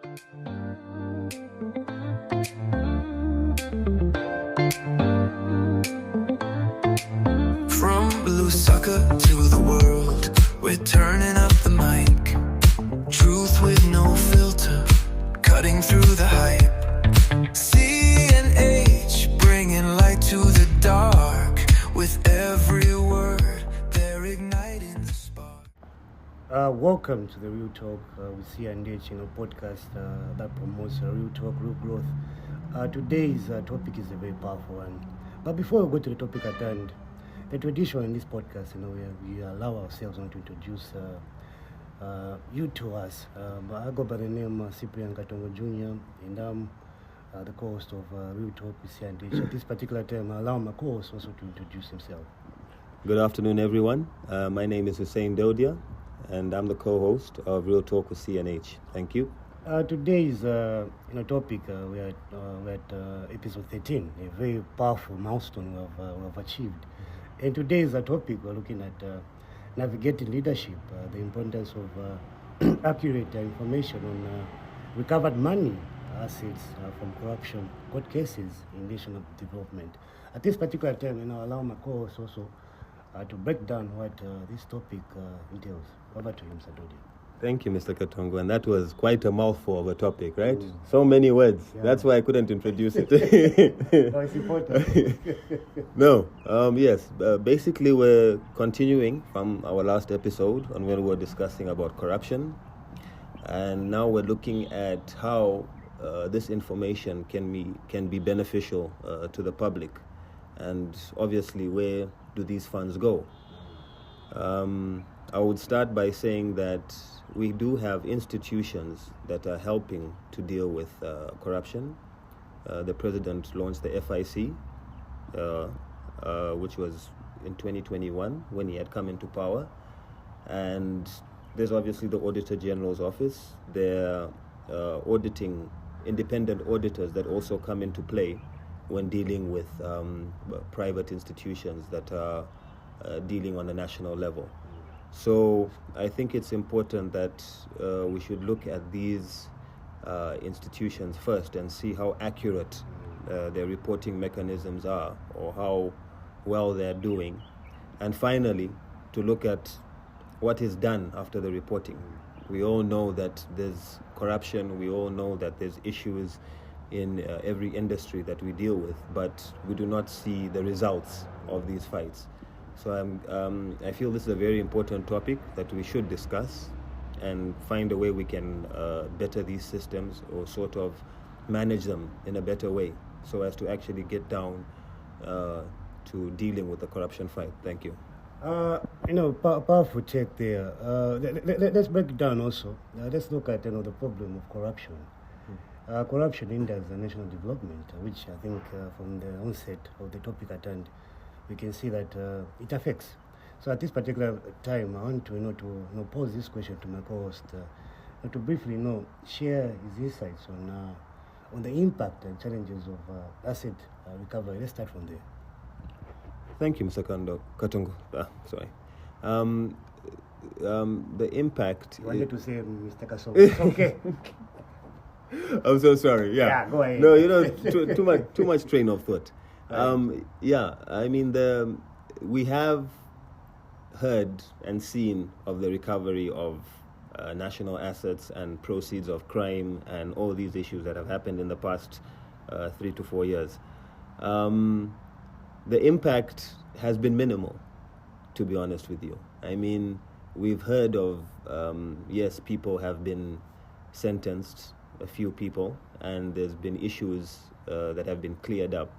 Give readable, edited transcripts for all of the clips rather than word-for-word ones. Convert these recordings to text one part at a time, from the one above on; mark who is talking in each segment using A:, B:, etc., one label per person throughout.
A: From blue soccer to the world, we're turning up the mic. Truth with no filter, cutting through the hype. C&H, bringing light to the dark. With every word, they're igniting the spark.
B: Welcome to the Real Talk with C&H, podcast that promotes real talk, real growth. Today's topic is a very powerful one. But before we go to the topic at hand, the tradition in this podcast, we allow ourselves to introduce you to us. I go by the name Cyprian Katongo Jr. and I'm the co-host of Real Talk with C&H. At this particular time, I allow my co-host also to introduce himself.
C: Good afternoon, everyone. My name is Hussein Dodia, and I'm the co-host of Real Talk with C&H. Thank you.
B: Today's topic, we're at episode 13, a very powerful milestone we have achieved. And today's topic, we're looking at navigating leadership, the importance of accurate information on recovered money, assets from corruption, court cases in national development. At this particular time, I allow my co-host also to break down what this topic entails. Over to you, Mr. Dodia.
C: Thank you, Mr. Katongo. And that was quite a mouthful of a topic, right? So many words. Yeah. That's why I couldn't introduce it.
B: No, it's important.
C: Yes. Basically, we're continuing from our last episode on when we were discussing about corruption. And now we're looking at how this information can be beneficial to the public. And obviously, where do these funds go? I would start by saying that we do have institutions that are helping to deal with corruption. The president launched the FIC, which was in 2021 when he had come into power. And there's obviously the Auditor General's office. There are independent auditors that also come into play when dealing with private institutions that are dealing on a national level. So I think it's important that we should look at these institutions first and see how accurate their reporting mechanisms are or how well they're doing. And finally, to look at what is done after the reporting. We all know that there's corruption. We all know that there's issues in every industry that we deal with, but we do not see the results of these fights. So I feel this is a very important topic that we should discuss and find a way we can better these systems or sort of manage them in a better way so as to actually get down to dealing with the corruption fight. Thank you.
B: Powerful take there. Let's break it down also. Let's look at the problem of corruption. Corruption hinders the national development, which I think from the onset of the topic at hand, we can see that it affects. So at this particular time, I want to pose this question to my co-host, to briefly share his insights on the impact and challenges of asset recovery. Let's start from there.
C: Thank you, Mr. Katongo. Sorry. The impact.
B: You wanted to say Mr. Kasongo. Okay.
C: I'm so sorry. Yeah.
B: Go ahead.
C: No, too much train of thought. We have heard and seen of the recovery of national assets and proceeds of crime and all these issues that have happened in the past 3 to 4 years. The impact has been minimal, to be honest with you. I mean, we've heard of, yes, people have been sentenced, a few people, and there's been issues that have been cleared up.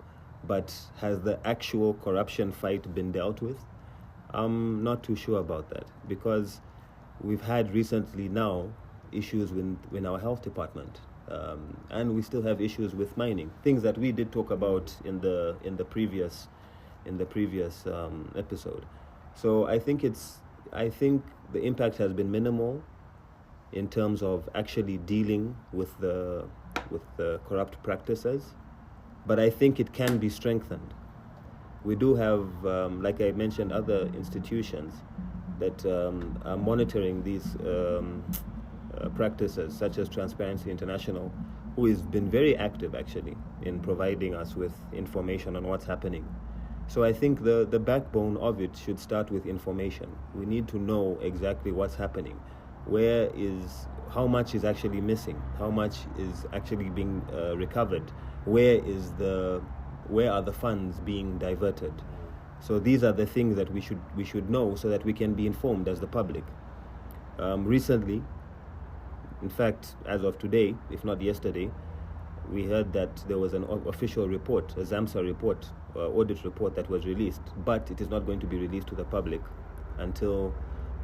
C: But has the actual corruption fight been dealt with? I'm not too sure about that, because we've had recently now issues with our health department, and we still have issues with mining, things that we did talk about in the previous episode. So I think the impact has been minimal in terms of actually dealing with the corrupt practices, but I think it can be strengthened. We do have, like I mentioned, other institutions that are monitoring these practices such as Transparency International, who has been very active actually in providing us with information on what's happening. So I think the backbone of it should start with information. We need to know exactly what's happening. How much is actually missing? How much is actually being recovered? Where are the funds being diverted? So these are the things that we should know so that we can be informed as the public. Recently, in fact, as of today, if not yesterday, we heard that there was an official report, a ZAMSA report, audit report that was released, but it is not going to be released to the public until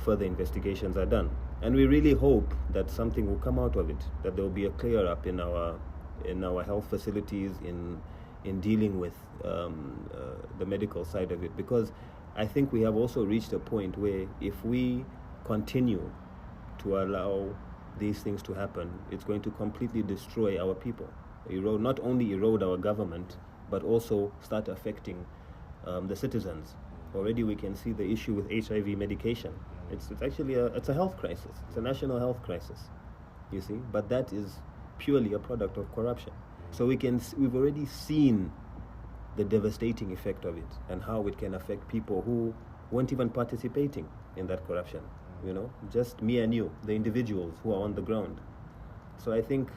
C: further investigations are done. And we really hope that something will come out of it, that there will be a clear up in our health facilities, in dealing with the medical side of it, because I think we have also reached a point where if we continue to allow these things to happen, it's going to completely destroy our people. Not only erode our government, but also start affecting the citizens. Already we can see the issue with HIV medication. It's actually a health crisis. It's a national health crisis, you see. But that is purely a product of corruption. So we've already seen the devastating effect of it and how it can affect people who weren't even participating in that corruption. You know, just me and you, the individuals who are on the ground. So I think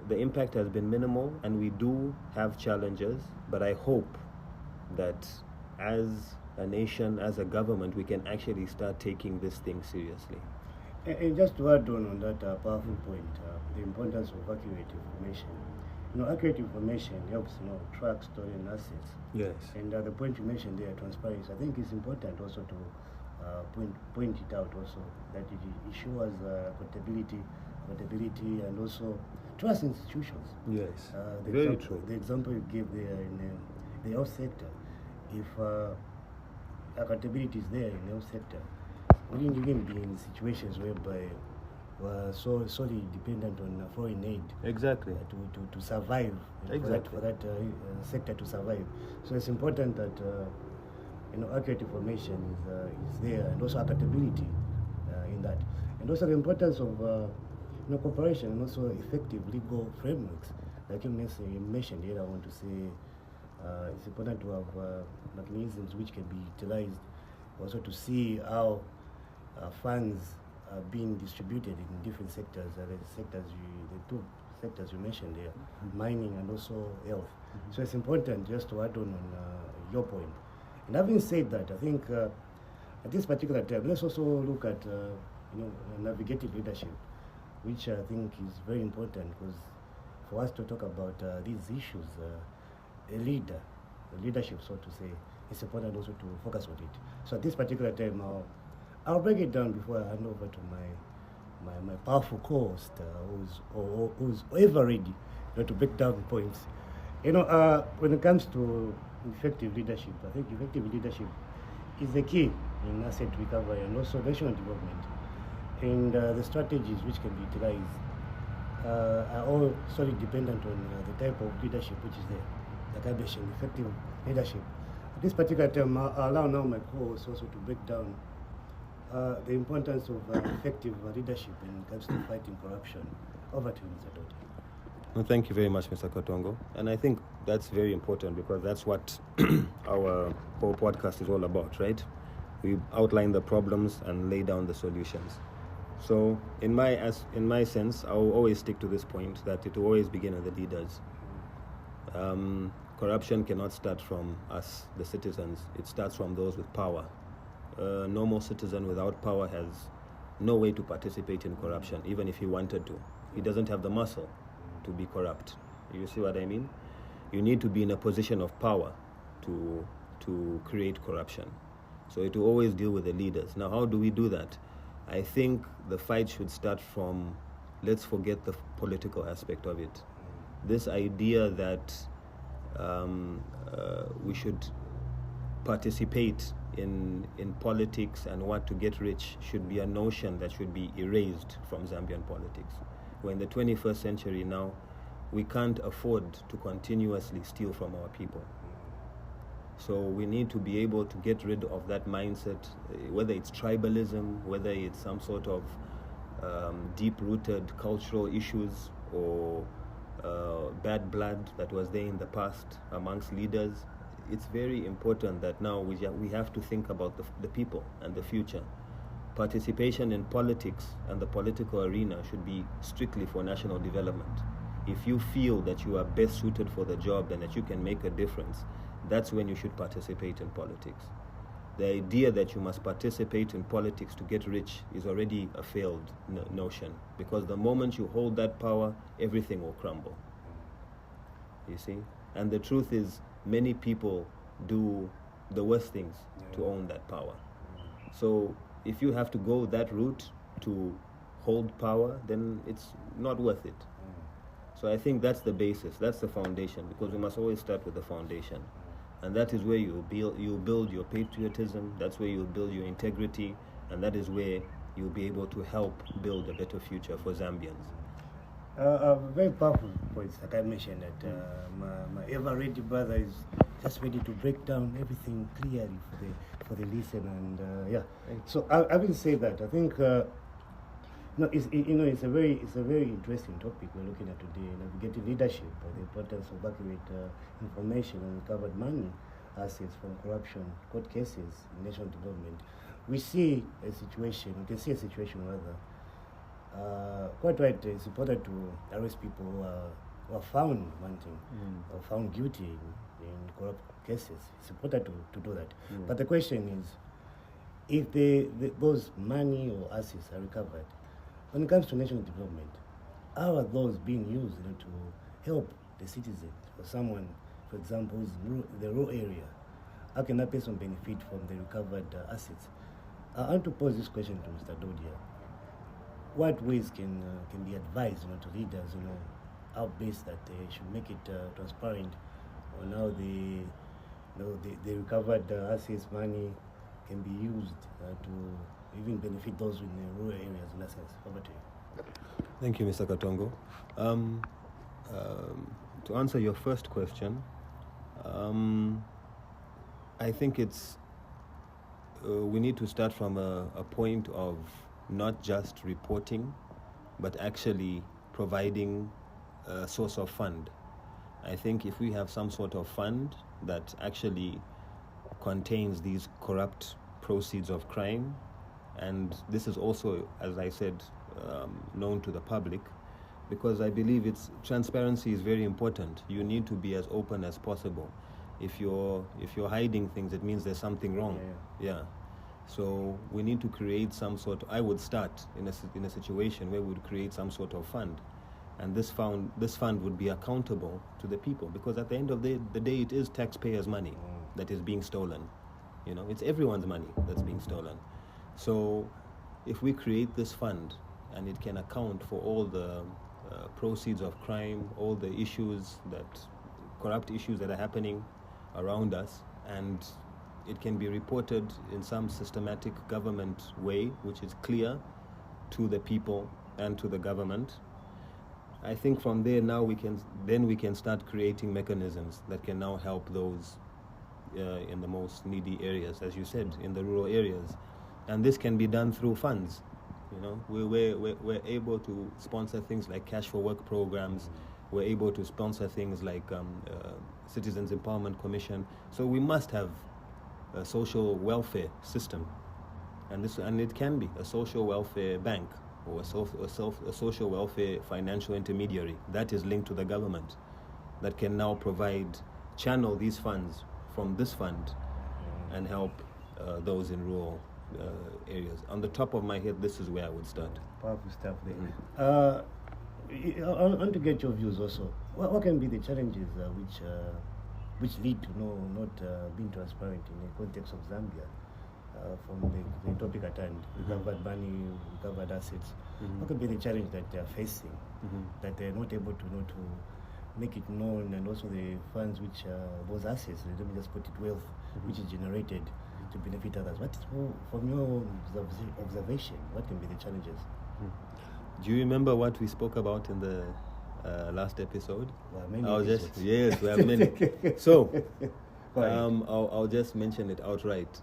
C: the impact has been minimal, and we do have challenges, but I hope that as a nation, as a government, we can actually start taking this thing seriously.
B: And just to add on that powerful point, the importance of accurate information. Accurate information helps, track stolen assets.
C: Yes.
B: And the point you mentioned there, transparency, I think it's important also to point it out also, that it ensures accountability, and also trust institutions.
C: Yes,
B: Very
C: true.
B: The example you gave there in the health sector, if accountability is there in the health sector, we didn't even be in situations whereby we're solely dependent on foreign aid.
C: Exactly.
B: To survive.
C: Exactly.
B: For that sector to survive. So it's important that accurate information is there, and also accountability in that, and also the importance of cooperation and also effective legal frameworks. Like you mentioned here, I want to say it's important to have mechanisms which can be utilized, also to see how funds are being distributed in different sectors. The two sectors you mentioned here, mining and also health. So it's important, just to add on your point. And having said that, I think at this particular time, let's also look at navigative leadership, which I think is very important, because for us to talk about these issues, leadership, so to say, it's important also to focus on it. So at this particular time, I'll break it down before I hand over to my powerful co-host, who's ever ready to break down points. When it comes to effective leadership, I think effective leadership is the key in asset recovery and also national development. And the strategies which can be utilized are all solely dependent on the type of leadership which is there. Like I mentioned, effective leadership. At this particular time, I'll allow now my co-host also to break down the importance of effective leadership when it comes to fighting corruption. Over to you, Mr. Dodia.
C: Well, thank you very much, Mr. Katongo. And I think that's very important, because that's what our whole podcast is all about, right? We outline the problems and lay down the solutions. So in my sense, I will always stick to this point, that it will always begin with the leaders. Corruption cannot start from us, the citizens. It starts from those with power. A normal citizen without power has no way to participate in corruption, even if he wanted to. He doesn't have the muscle to be corrupt. You see what I mean? You need to be in a position of power to create corruption. So it will always deal with the leaders. Now, how do we do that? I think the fight should start from, let's forget the political aspect of it. This idea that we should participate in politics and want to get rich should be a notion that should be erased from Zambian politics. We're in the 21st century now. We can't afford to continuously steal from our people. So we need to be able to get rid of that mindset, whether it's tribalism, whether it's some sort of deep-rooted cultural issues or bad blood that was there in the past amongst leaders. It's very important that now we have to think about the people and the future. Participation in politics and the political arena should be strictly for national development. If you feel that you are best suited for the job and that you can make a difference, that's when you should participate in politics. The idea that you must participate in politics to get rich is already a failed notion, because the moment you hold that power, everything will crumble. You see? And the truth is, many people do the worst things to own that power. So if you have to go that route to hold power, then it's not worth it. So I think that's the basis, that's the foundation, because we must always start with the foundation. And that is where you build your patriotism, that's where you build your integrity, and that is where you'll be able to help build a better future for Zambians.
B: Very powerful points. Like I mentioned, that my ever-ready brother is just ready to break down everything clearly for the listener. And yeah, so having said that, I think it's a very interesting topic we're looking at today. Navigating leadership, the importance of accurate information on recovered money, assets from corruption, court cases, national development. We can see a situation rather. Quite right, it's important to arrest people who are found wanting or found guilty in corrupt cases. It's important to do that. But the question is, if those money or assets are recovered, when it comes to national development, how are those being used to help the citizen? For someone, for example, who's in the rural area, how can that person benefit from the recovered assets? I want to pose this question to Mr. Dodia. What ways can be advised to leaders, how best that they should make it transparent on how the recovered assets, money can be used to even benefit those in the rural areas in that sense? Over to you.
C: Thank you, Mr. Katongo. To answer your first question, I think we need to start from a point of not just reporting, but actually providing a source of fund. I think if we have some sort of fund that actually contains these corrupt proceeds of crime, and this is also, as I said, known to the public, because I believe transparency is very important. You need to be as open as possible. If you're hiding things, it means there's something wrong. Yeah. So we need to create some sort. I would start in a situation where we would create some sort of fund, and this fund would be accountable to the people, because at the end of the day, it is taxpayers' money that is being stolen. It's everyone's money that's being stolen. So if we create this fund and it can account for all the proceeds of crime, all the corrupt issues that are happening around us, and it can be reported in some systematic government way, which is clear to the people and to the government. I think from there now we can start creating mechanisms that can now help those in the most needy areas, as you said, in the rural areas, and this can be done through funds. We're able to sponsor things like cash for work programs. We're able to sponsor things like Citizens Empowerment Commission. So we must have a social welfare system, and it can be a social welfare bank or a social welfare financial intermediary that is linked to the government, that can now channel these funds from this fund and help those in rural areas. On the top of my head, this is where I would start.
B: Powerful stuff there. I want to get your views also. What can be the challenges which lead to not being transparent in the context of Zambia, from the topic at hand, recovered money, recovered assets? What could be the challenge that they are facing, that they are not able to make it known, and also the funds which those assets, let me just put it, wealth which is generated to benefit others? What, from your observation, what can be the challenges?
C: Do you remember what we spoke about in the last episode?
B: Well,
C: yes, we have many. So, I'll just mention it outright.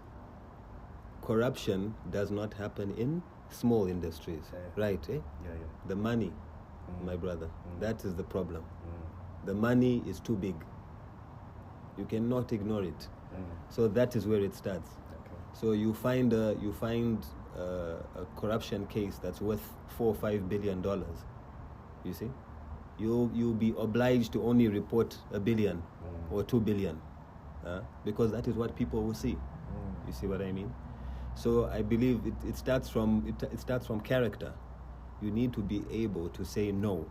C: Corruption does not happen in small industries, right? Eh?
B: Yeah.
C: The money, my brother, that is the problem. The money is too big. You cannot ignore it. So that is where it starts.
B: Okay.
C: So you find a corruption case that's worth $4 or $5 billion. You see, you'll be obliged to only report $1 billion or $2 billion, because that is what people will see. You see what I mean? So I believe it starts from character. You need to be able to say no,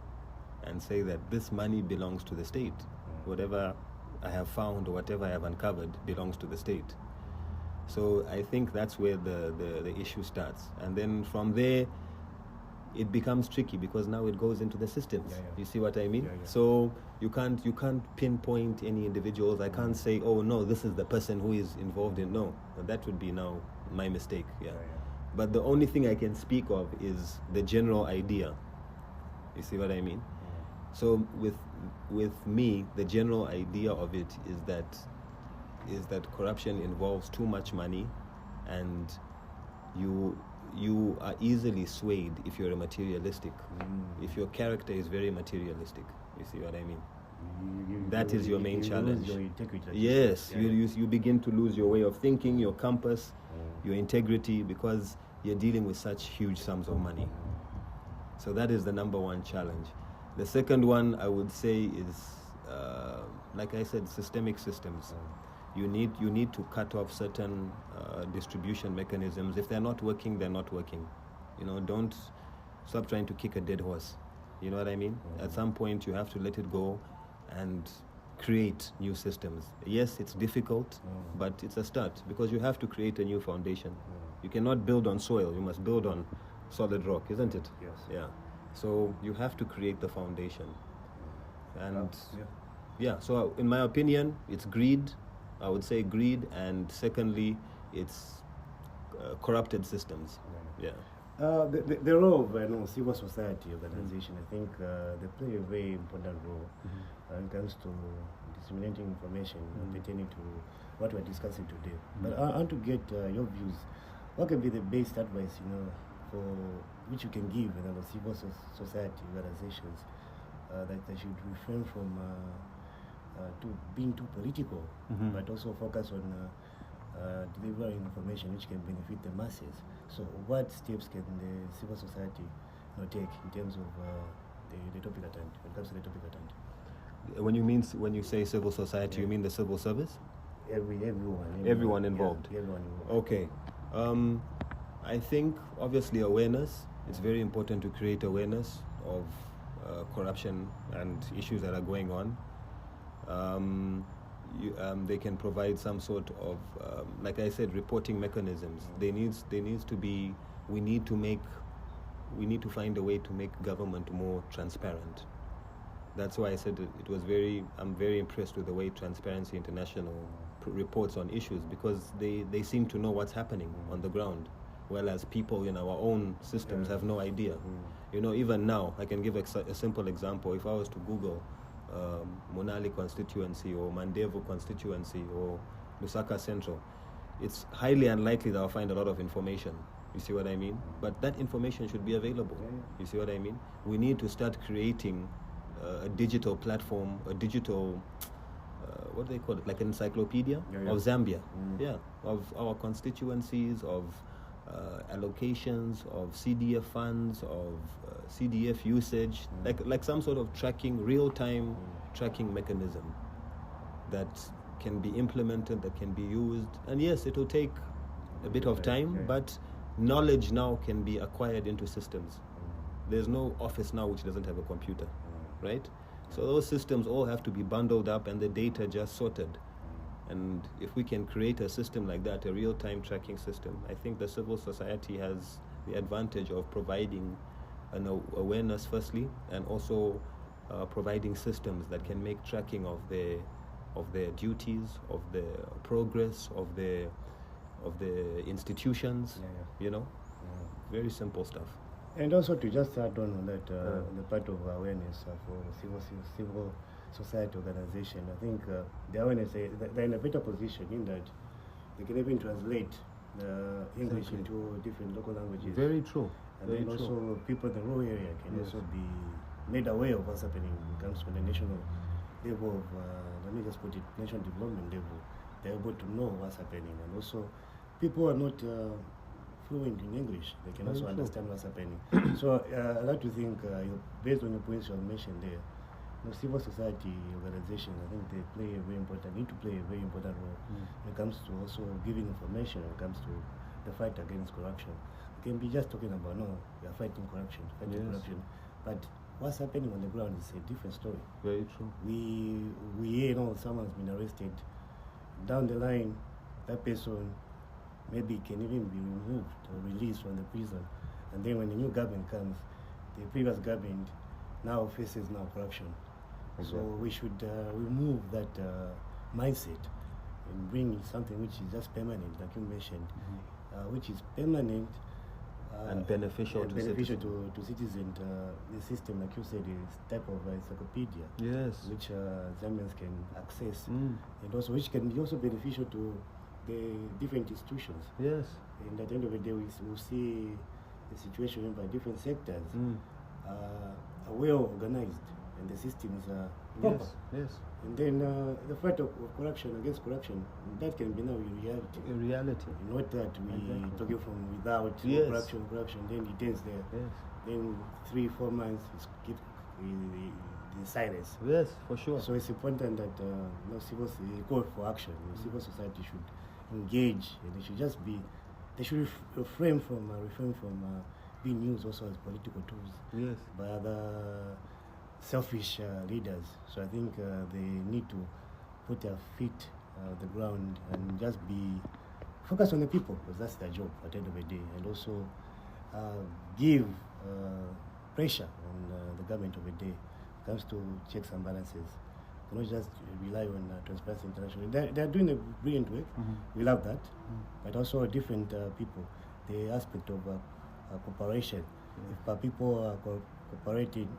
C: and say that this money belongs to the state. Whatever I have found or whatever I have uncovered belongs to the state. So I think that's where the issue starts. And then from there, it becomes tricky because now it goes into the systems.
B: Yeah.
C: You see what I mean?
B: Yeah.
C: So you can't pinpoint any individuals. I can't say, oh no, this is the person who is involved in. No, that would be now my mistake. Yeah. But the only thing I can speak of is the general idea. You see what I mean? So with me, the general idea of it is that corruption involves too much money, and you are easily swayed if you're a materialistic. If your character is very materialistic, you see what I mean? That is your main challenge.
B: Lose your integrity.
C: Yes, you begin to lose your way of thinking, your compass, your integrity, because you're dealing with such huge sums of money. So that is the number one challenge. The second one I would say is, like I said, systemic systems. You need to cut off certain distribution mechanisms. If they're not working, they're not working. Don't stop trying to kick a dead horse. You know what I mean? At some point, you have to let it go and create new systems. Yes, it's difficult, but it's a start, because you have to create a new foundation. You cannot build on soil. You must build on solid rock, isn't it?
B: Yes.
C: Yeah. So you have to create the foundation. And so in my opinion, it's greed. I would say greed, and secondly, it's corrupted systems. Yeah.
B: The role of civil society organization, I think they play a very important role when it comes to disseminating information pertaining to what we're discussing today. But I want to get your views. What can be the best advice, for which you can give the civil society organizations that they should refrain from to being too political, but also focus on delivering information which can benefit the masses. So what steps can the civil society take in terms of the topic at hand, when it comes to the topic at hand?
C: When you say civil society, you mean the civil service?
B: Everyone
C: involved.
B: Yeah, everyone involved.
C: Okay. I think obviously awareness. It's very important to create awareness of corruption and issues that are going on. They can provide some sort of, like I said, reporting mechanisms. We need to find a way to make government more transparent. That's why I said I'm very impressed with the way Transparency International reports on issues, because they seem to know what's happening on the ground, whereas people in our own systems have no idea. Even now, I can give a simple example. If I was to Google Monali constituency or Mandevu constituency or Lusaka Central, it's highly unlikely that I'll find a lot of information. You see what I mean? But that information should be available. You see what I mean? We need to start creating a digital platform, a digital, what do they call it? Like an encyclopedia of Zambia. Yeah, of our constituencies, of allocations, of CDF funds, of CDF usage, like some sort of tracking, real-time tracking mechanism that can be implemented, that can be used. And yes, it will take a bit of time, but knowledge now can be acquired into systems. There's no office now which doesn't have a computer, right? So those systems all have to be bundled up and the data just sorted. And if we can create a system like that, a real-time tracking system, I think the civil society has the advantage of providing an awareness firstly, and also providing systems that can make tracking of their duties, of their progress, of the institutions. Very simple stuff.
B: And also to just add on that, the part of awareness for civil society organization, I think the awareness, they're in a better position in that they can even translate English
C: Exactly.
B: into different local languages.
C: Very true.
B: And
C: Very
B: then
C: true.
B: also people in the rural area can
C: Yes.
B: also be made aware of what's happening when it comes to the national level of, let me just put it, national development level. They're able to know what's happening. And also people are not fluent in English. They can
C: Very
B: also
C: true.
B: understand what's happening. So I like to think, based on the points you have mentioned there, civil society organizations, I think they need to play a very important role when it comes to also giving information, when it comes to the fight against corruption. We can be just talking about, no, we are fighting corruption,
C: Yes.
B: but what's happening on the ground is a different story.
C: Very true.
B: We hear, someone's been arrested. Down the line, that person maybe can even be removed or released from the prison. And then when the new government comes, the previous government now faces corruption. So
C: Exactly.
B: we should remove that mindset and bring something which is just permanent, like you mentioned, which is permanent
C: And beneficial to
B: beneficial
C: citizens.
B: to citizens. The system, like you said, is type of encyclopedia,
C: Yes.
B: which Zambians can access,
C: Mm.
B: and also which can be also beneficial to the different institutions.
C: Yes.
B: And at the end of the day, we will see the situation by different sectors are well organized, and the systems are proper.
C: Yes. Yes.
B: And then the fight of corruption against corruption, that can be now a reality.
C: In reality.
B: Not that we
C: Exactly.
B: talking from without
C: Yes.
B: corruption, then it ends there.
C: Yes.
B: Then 3-4 months it's keep the silence.
C: Yes, for sure.
B: So it's important that call for action. Civil society should engage, and they should refrain from being used also as political tools
C: Yes.
B: by other selfish leaders. So I think they need to put their feet on the ground and just be focused on the people, because that's their job at the end of the day, and also give pressure on the government of the day when it comes to checks and balances. You cannot just rely on Transparency International. They're doing a brilliant work. We love that. But also different people, the aspect of cooperation. If people are cooperating,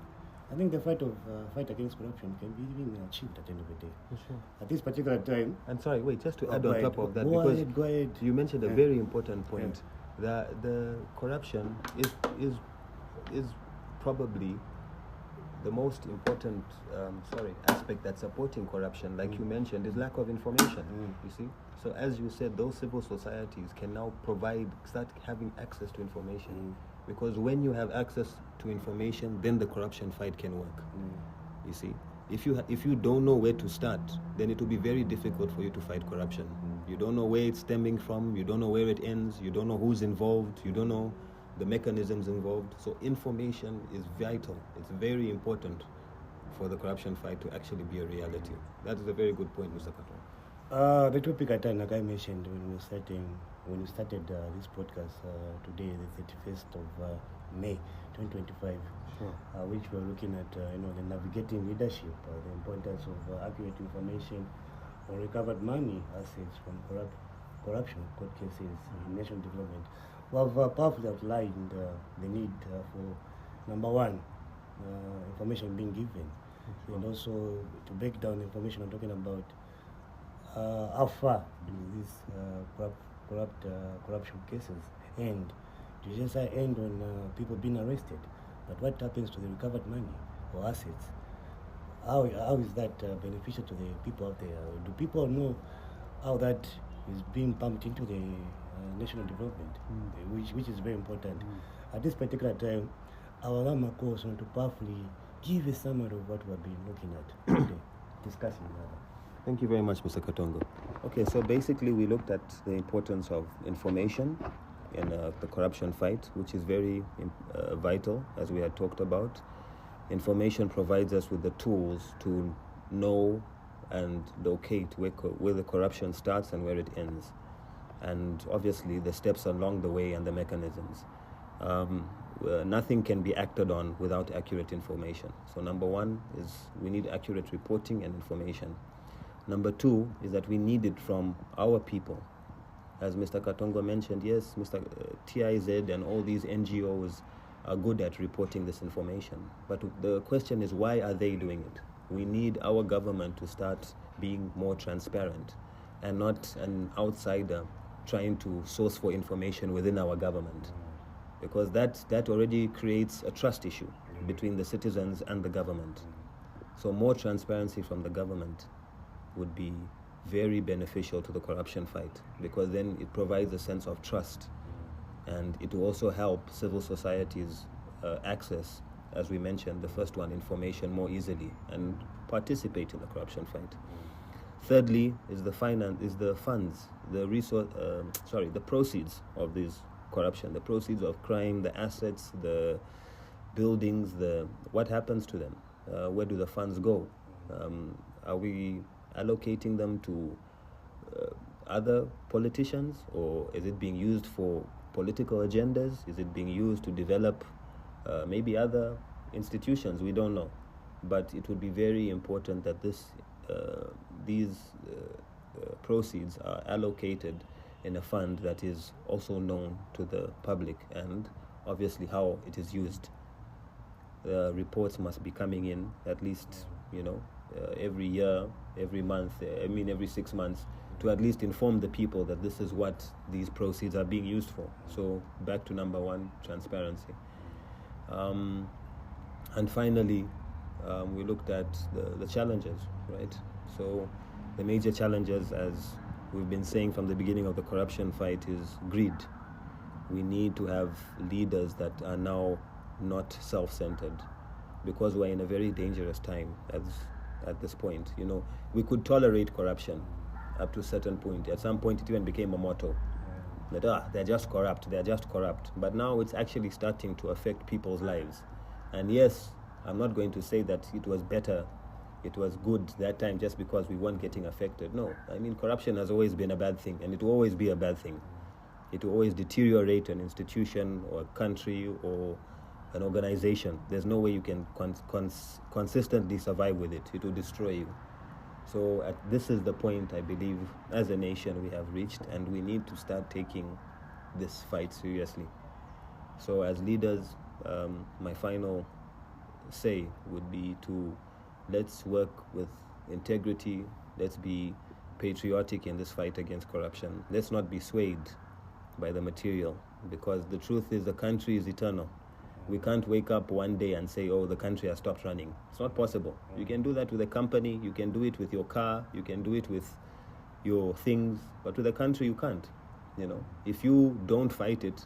B: I think the fight against corruption can be even achieved at the end of the day.
C: For sure.
B: At this particular time,
C: And sorry, wait, just to add
B: go
C: on
B: ahead.
C: top of that,
B: Go
C: because
B: ahead, go ahead.
C: you mentioned a
B: Yeah.
C: very important point, that the corruption is probably the most important aspect that's supporting corruption, like you mentioned, is lack of information. You see, so as you said, those civil societies can now start having access to information, because when you have access to information, then the corruption fight can work. You see, if you don't know where to start, then it will be very difficult for you to fight corruption. You don't know where it's stemming from, you don't know where it ends, you don't know who's involved, you don't know the mechanisms involved. So information is vital. It's very important for the corruption fight to actually be a reality. That is a very good point, Mr. Katongo.
B: The topic like I mentioned when we started this podcast today, the 31st of May 2025, which we're looking at the navigating leadership, the importance of accurate information on recovered money, assets from corruption, court cases in national development. We have powerfully outlined the need for, number one, information being given, and also to break down the information I'm talking about. How far do these corruption cases end? Do you just end on people being arrested? But what happens to the recovered money or assets? How is that beneficial to the people out there? Do people know how that is being pumped into the national development, which is very important? At this particular time, our Lama course want to powerfully give a summary of what we've been looking at today, discussing rather.
C: Thank you very much, Mr. Katongo. Okay, so basically we looked at the importance of information in the corruption fight, which is very vital, as we had talked about. Information provides us with the tools to know and locate where the corruption starts and where it ends, and obviously the steps along the way and the mechanisms. Nothing can be acted on without accurate information. So number one is we need accurate reporting and information. Number two is that we need it from our people. As Mr. Katongo mentioned, yes, Mr. TIZ and all these NGOs are good at reporting this information. But the question is, why are they doing it? We need our government to start being more transparent and not an outsider trying to source for information within our government, because that already creates a trust issue between the citizens and the government. So more transparency from the government would be very beneficial to the corruption fight, because then it provides a sense of trust, and it will also help civil societies access, as we mentioned, the first one, information more easily and participate in the corruption fight. Thirdly is the funds, the proceeds of this corruption, the proceeds of crime, the assets, the buildings, what happens to them? Where do the funds go? Are we allocating them to other politicians, or is it being used for political agendas? Is it being used to develop maybe other institutions? We don't know, but it would be very important that these proceeds are allocated in a fund that is also known to the public, and obviously how it is used. Reports must be coming in at least, every year, every month, every 6 months, to at least inform the people that this is what these proceeds are being used for. So back to number one, transparency. And finally, we looked at the challenges, right? So the major challenges, as we've been saying from the beginning of the corruption fight, is greed. We need to have leaders that are now not self-centered, because we're in a very dangerous time at this point. We could tolerate corruption up to a certain point. At some point it even became a motto that they're just corrupt, but now it's actually starting to affect people's lives. And yes, I'm not going to say that it was better, it was good that time just because we weren't getting affected. No, corruption has always been a bad thing, and it will always be a bad thing. It will always deteriorate an institution or a country or an organization. There's no way you can consistently survive with it. It will destroy you. So this is the point, I believe, as a nation we have reached, and we need to start taking this fight seriously. So as leaders, my final say would be to let's work with integrity, let's be patriotic in this fight against corruption. Let's not be swayed by the material, because the truth is the country is eternal. We can't wake up one day and say, the country has stopped running. It's not possible. You can do that with a company, you can do it with your car, you can do it with your things, but with a country you can't. If you don't fight it,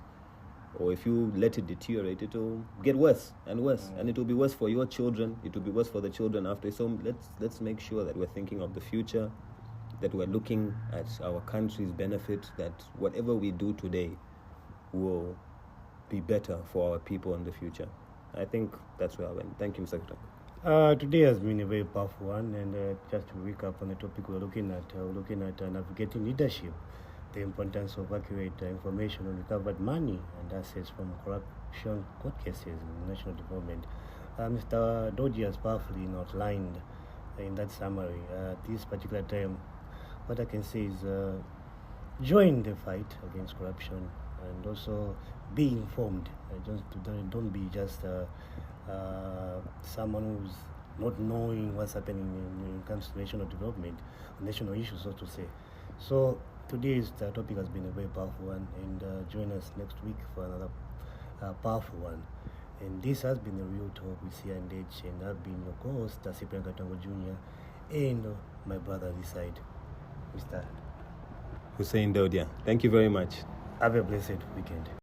C: or if you let it deteriorate, it will get worse and worse, and it will be worse for your children, it will be worse for the children after. So let's make sure that we're thinking of the future, that we're looking at our country's benefit, that whatever we do today will be better for our people in the future. I think that's where I went. Thank you, Mr. Katongo.
B: Today has been a very powerful one, and just to recap on the topic we're looking at navigating leadership, the importance of accurate information on recovered money and assets from corruption court cases in national development. Mr. Dodia has powerfully outlined in that summary. This particular time, what I can say is join the fight against corruption, and also be informed. Don't be just someone who's not knowing what's happening when it comes to national development, national issues, so to say. So today's topic has been a very powerful one, and join us next week for another powerful one. And this has been the Real Talk with C&H, and I've been your co-host, Cyprian Katongo Jr., and my brother this side, Mr.
C: Hussein Dodia. Thank you very much.
B: Have a blessed weekend.